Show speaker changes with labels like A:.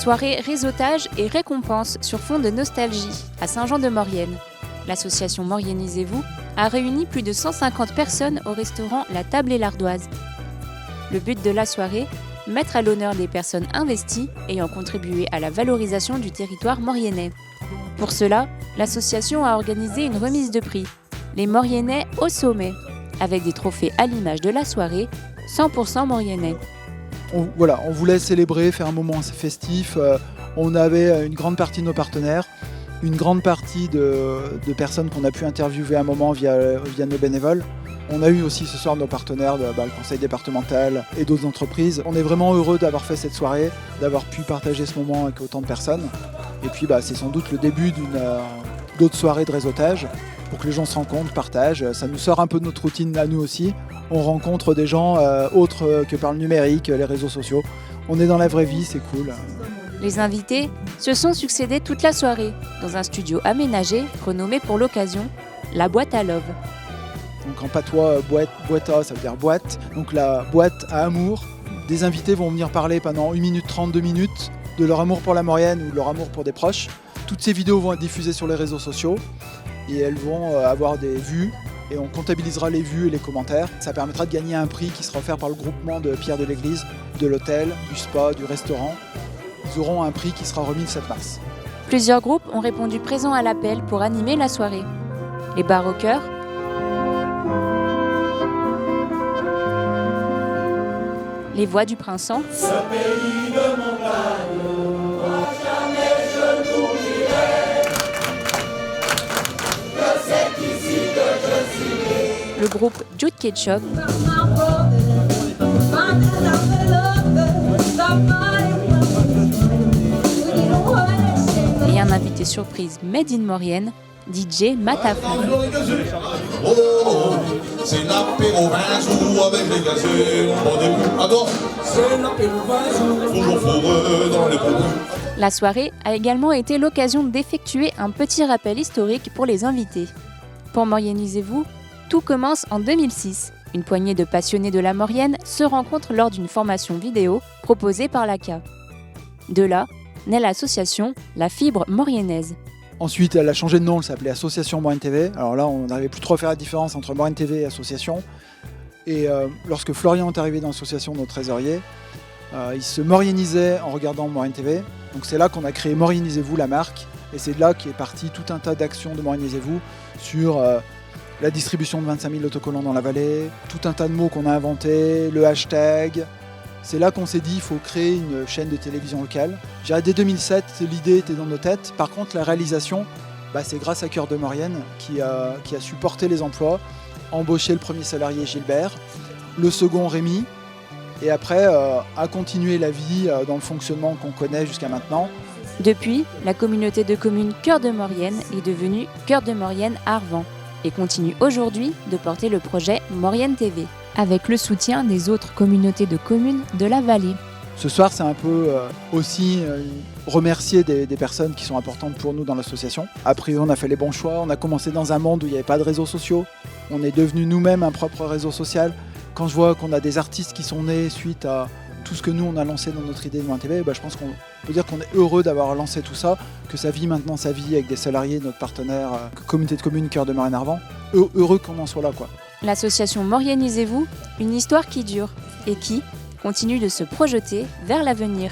A: Soirée réseautage et récompense sur fond de nostalgie à Saint-Jean-de-Maurienne. L'association Mauriennisez-vous a réuni plus de 150 personnes au restaurant La Table et l'Ardoise. Le but de la soirée, mettre à l'honneur des personnes investies ayant contribué à la valorisation du territoire mauriennais. Pour cela, l'association a organisé une remise de prix, les Mauriennais au sommet, avec des trophées à l'image de la soirée, 100% Mauriennais.
B: On voulait célébrer, faire un moment festif. On avait une grande partie de nos partenaires, une grande partie de personnes qu'on a pu interviewer à un moment via nos bénévoles. On a eu aussi ce soir nos partenaires, le conseil départemental et d'autres entreprises. On est vraiment heureux d'avoir fait cette soirée, d'avoir pu partager ce moment avec autant de personnes. Et puis c'est sans doute le début d'autres soirées de réseautage pour que les gens se rencontrent, partagent. Ça nous sort un peu de notre routine à nous aussi. On rencontre des gens autres que par le numérique, les réseaux sociaux. On est dans la vraie vie, c'est cool.
A: Les invités se sont succédés toute la soirée dans un studio aménagé, renommé pour l'occasion, la Boîte à Love.
B: Donc en patois, boîta, ça veut dire boîte. Donc la boîte à amour. Des invités vont venir parler pendant 1 minute 30, 2 minutes de leur amour pour la Maurienne ou de leur amour pour des proches. Toutes ces vidéos vont être diffusées sur les réseaux sociaux et elles vont avoir des vues et on comptabilisera les vues et les commentaires. Ça permettra de gagner un prix qui sera offert par le groupement de Pierre de l'Église, de l'hôtel, du spa, du restaurant. Ils auront un prix qui sera remis le 7 mars.
A: Plusieurs groupes ont répondu présents à l'appel pour animer la soirée. Les Baroqueurs, les Voix du Printemps,
C: ce pays de montagne, à jamais je n'oublierai que c'est ici que je suis né.
A: Le groupe Jude Ketchup et un invité surprise Made in Maurienne, DJ Matafon.
C: Oh, c'est l'apéro 20 jours avec les gazés. C'est l'apéro 20 jours, toujours fourreux dans les poumons.
A: La soirée a également été l'occasion d'effectuer un petit rappel historique pour les invités. Pour Mauriennisez-vous, tout commence en 2006. Une poignée de passionnés de la Maurienne se rencontrent lors d'une formation vidéo proposée par l'ACA. De là, naît l'association La Fibre Mauriennaise.
B: Ensuite, elle a changé de nom, elle s'appelait Association Maurienne TV. Alors là, on n'arrivait plus trop à faire la différence entre Maurienne TV et association. Et lorsque Florian est arrivé dans l'association, notre trésorier, il se mauriennisait en regardant Maurienne TV. Donc c'est là qu'on a créé Mauriennisez-vous, la marque. Et c'est de là qu'est parti tout un tas d'actions de Mauriennisez-vous sur la distribution de 25 000 autocollants dans la vallée, tout un tas de mots qu'on a inventés, le hashtag. C'est là qu'on s'est dit qu'il faut créer une chaîne de télévision locale. Dès 2007, l'idée était dans nos têtes. Par contre, la réalisation, c'est grâce à Cœur de Maurienne qui a supporté les emplois, embauché le premier salarié Gilbert, le second Rémi, et après a continué la vie dans le fonctionnement qu'on connaît jusqu'à maintenant.
A: Depuis, la communauté de communes Cœur de Maurienne est devenue Cœur de Maurienne Arvent et continue aujourd'hui de porter le projet Maurienne TV, avec le soutien des autres communautés de communes de la vallée.
B: Ce soir, c'est un peu aussi remercier des personnes qui sont importantes pour nous dans l'association. A priori, on a fait les bons choix. On a commencé dans un monde où il n'y avait pas de réseaux sociaux. On est devenu nous-mêmes un propre réseau social. Quand je vois qu'on a des artistes qui sont nés suite à tout ce que nous, on a lancé dans notre idée de Maurienne TV, je pense qu'on peut dire qu'on est heureux d'avoir lancé tout ça, que ça vit maintenant sa vie avec des salariés, notre partenaire, communauté de communes Cœur de Maurienne Arvent. Heureux qu'on en soit là, quoi.
A: L'association Mauriennisez-vous, une histoire qui dure et qui continue de se projeter vers l'avenir.